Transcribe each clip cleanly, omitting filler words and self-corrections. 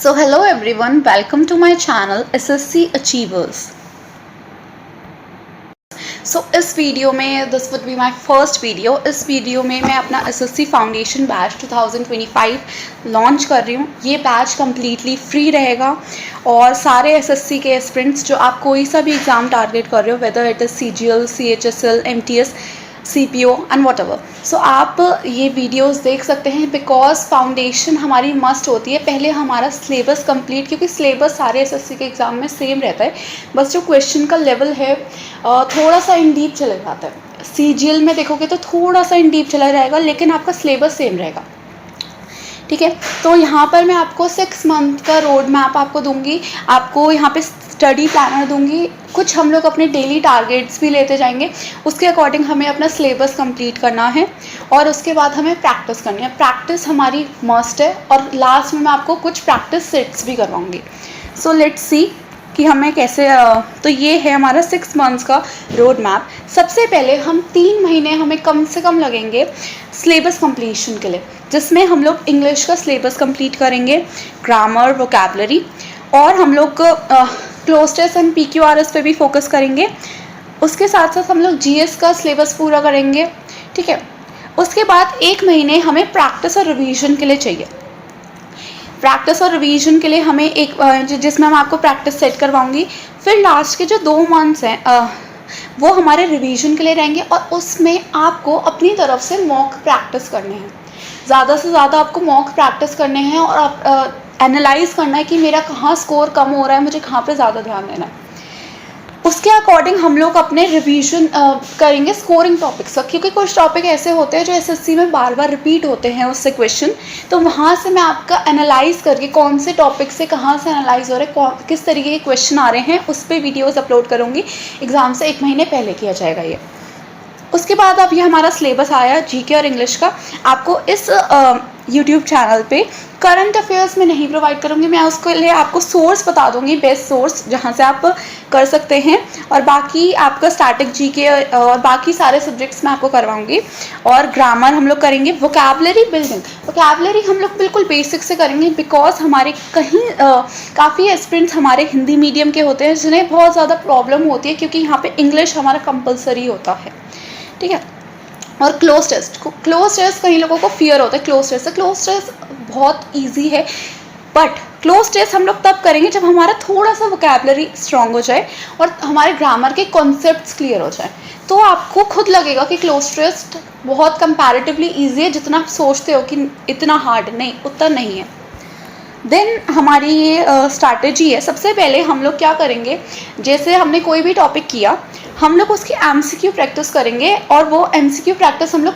So hello everyone, welcome to my channel SSC Achievers. So इस video में this would be my first video. इस video में मैं अपना SSC फाउंडेशन बैच 2025 लॉन्च कर रही हूँ। ये बैच कम्प्लीटली फ्री रहेगा और सारे SSC के एस्पिरेंट्स जो आप कोई सा भी एग्ज़ाम टारगेट कर रहे हो, whether it is CGL, CHSL, MTS, CPO and whatever, so आप ये वीडियोस देख सकते हैं बिकॉज फाउंडेशन हमारी मस्ट होती है। पहले हमारा सिलेबस कंप्लीट, क्योंकि सिलेबस सारे SSC के एग्ज़ाम में सेम रहता है, बस जो क्वेश्चन का लेवल है थोड़ा सा इन डीप चला जाता है। CGL में देखोगे तो थोड़ा सा इन डीप चला जाएगा, लेकिन आपका सिलेबस सेम रहेगा। ठीक है, तो यहाँ पर मैं आपको 6 मंथ का रोड मैप आपको दूंगी, आपको यहाँ पे स्टडी प्लानर दूंगी, कुछ हम लोग अपने डेली टारगेट्स भी लेते जाएंगे। उसके अकॉर्डिंग हमें अपना सिलेबस कंप्लीट करना है और उसके बाद हमें प्रैक्टिस करनी है। प्रैक्टिस हमारी मस्ट है और लास्ट में मैं आपको कुछ प्रैक्टिस सेट्स भी करवाऊंगी। सो लेट्स सी कि हमें कैसे तो ये है हमारा 6 मंथ्स का रोड मैप। सबसे पहले हम 3 महीने हमें कम से कम लगेंगे सिलेबस कंप्लीशन के लिए, जिसमें हम लोग इंग्लिश का सिलेबस कंप्लीट करेंगे, ग्रामर, वोकैबुलरी, और हम लोग क्लोज टेस्ट एंड PQRS पे भी फोकस करेंगे। उसके साथ साथ हम लोग GS का सिलेबस पूरा करेंगे। ठीक है, उसके बाद 1 महीने हमें प्रैक्टिस और रिवीजन के लिए चाहिए। प्रैक्टिस और रिवीजन के लिए हमें एक जिसमें मैं आपको प्रैक्टिस सेट करवाऊंगी। फिर लास्ट के जो 2 मंथ्स हैं वो हमारे रिवीजन के लिए रहेंगे और उसमें आपको अपनी तरफ से मॉक प्रैक्टिस करने हैं। ज़्यादा से ज़्यादा आपको मॉक प्रैक्टिस करने हैं और आप एनालाइज करना है कि मेरा कहाँ स्कोर कम हो रहा है, मुझे कहाँ पे ज़्यादा ध्यान देना है। उसके अकॉर्डिंग हम लोग अपने रिवीजन करेंगे स्कोरिंग टॉपिक्स का, क्योंकि कुछ टॉपिक ऐसे होते हैं जो SSC में बार बार रिपीट होते हैं उससे क्वेश्चन। तो वहाँ से मैं आपका एनालाइज करके कौन से टॉपिक से कहाँ से एनालाइज हो रहे हैं, किस तरीके के क्वेश्चन आ रहे हैं, उस पर वीडियोज़ अपलोड करूँगी। एग्ज़ाम से 1 महीने पहले किया जाएगा ये। उसके बाद अब ये हमारा सिलेबस आया GK और इंग्लिश का। आपको इस YouTube चैनल पे करंट अफेयर्स में नहीं प्रोवाइड करूँगी, मैं उसके लिए आपको सोर्स बता दूँगी, बेस्ट सोर्स जहाँ से आप कर सकते हैं। और बाकी आपका स्टैटिक GK और बाकी सारे सब्जेक्ट्स मैं आपको करवाऊँगी। और ग्रामर हम लोग करेंगे। वोकैबुलरी बिल्डिंग, वोकैबुलरी हम लोग बिल्कुल बेसिक से करेंगे, बिकॉज हमारे कहीं काफ़ी एस्पिरेंट्स हमारे हिंदी मीडियम के होते हैं जिन्हें बहुत ज़्यादा प्रॉब्लम होती है, क्योंकि यहाँ पर इंग्लिश हमारा कंपलसरी होता है। ठीक है, और क्लोज टेस्ट कई लोगों को फियर होता है क्लोज टेस्ट बहुत इजी है, बट क्लोज टेस्ट हम लोग तब करेंगे जब हमारा थोड़ा सा वोकैबुलरी स्ट्रांग हो जाए और हमारे ग्रामर के कॉन्सेप्ट्स क्लियर हो जाए। तो आपको खुद लगेगा कि क्लोज टेस्ट बहुत कंपैरेटिवली इजी है, जितना आप सोचते हो कि इतना हार्ड नहीं, उतना नहीं है। देन हमारी ये स्ट्रैटेजी है। सबसे पहले हम लोग क्या करेंगे, जैसे हमने कोई भी टॉपिक किया, हम लोग उसकी MCQ प्रैक्टिस करेंगे और वो MCQ प्रैक्टिस हम लोग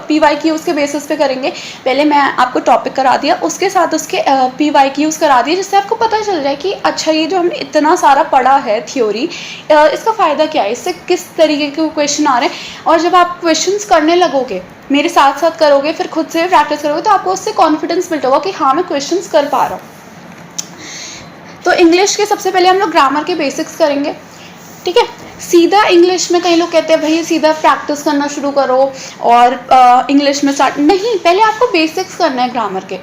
PYQs के बेसिस पे करेंगे। पहले मैं आपको टॉपिक करा दिया, उसके साथ उसके PYQs करा दिए, जिससे आपको पता चल जाए कि अच्छा ये जो हमने इतना सारा पढ़ा है थ्योरी, इसका फ़ायदा क्या है, इससे किस तरीके के क्वेश्चन आ रहे हैं। और जब आप क्वेश्चंस करने लगोगे, मेरे साथ साथ करोगे, फिर खुद से प्रैक्टिस करोगे, तो आपको उससे कॉन्फिडेंस बिल्ड होगा कि हाँ मैं क्वेश्चंस कर पा रहा हूँ। तो इंग्लिश के सबसे पहले हम लोग ग्रामर के बेसिक्स करेंगे। ठीक है, सीधा इंग्लिश में कई लोग कहते हैं भाई सीधा प्रैक्टिस करना शुरू करो और इंग्लिश में स्टार्ट नहीं, पहले आपको बेसिक्स करना है ग्रामर के।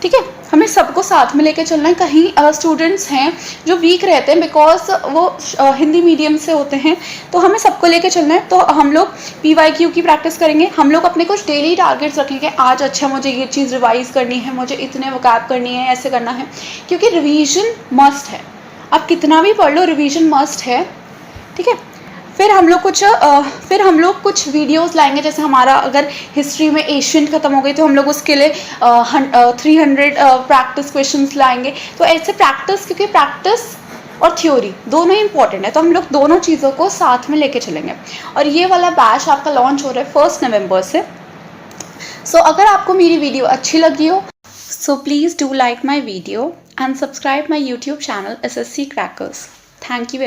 ठीक है, हमें सबको साथ में लेके चलना है। कहीं स्टूडेंट्स हैं जो वीक रहते हैं बिकॉज वो हिंदी मीडियम से होते हैं, तो हमें सबको लेके चलना है। तो हम लोग PYQ की प्रैक्टिस करेंगे। हम लोग अपने कुछ डेली टारगेट्स रखेंगे, आज अच्छा मुझे ये चीज़ रिवाइज़ करनी है, मुझे इतने वोकैब करनी है, ऐसे करना है, क्योंकि रिवीजन मस्ट है। आप कितना भी पढ़ लो, रिवीजन मस्ट है। ठीक है, फिर हम लोग कुछ वीडियोस लाएंगे, जैसे हमारा अगर हिस्ट्री में एशियंट ख़त्म हो गई तो हम लोग उसके लिए 300 प्रैक्टिस क्वेश्चंस लाएंगे। तो ऐसे प्रैक्टिस, क्योंकि प्रैक्टिस और थ्योरी दोनों ही इंपॉर्टेंट है, तो हम लोग दोनों चीज़ों को साथ में लेके चलेंगे। और ये वाला बैच आपका लॉन्च हो रहा है 1 नवंबर से। सो अगर आपको मेरी वीडियो अच्छी लगी हो, so please do like my video and subscribe my YouTube channel SSC Crackers। Thank you.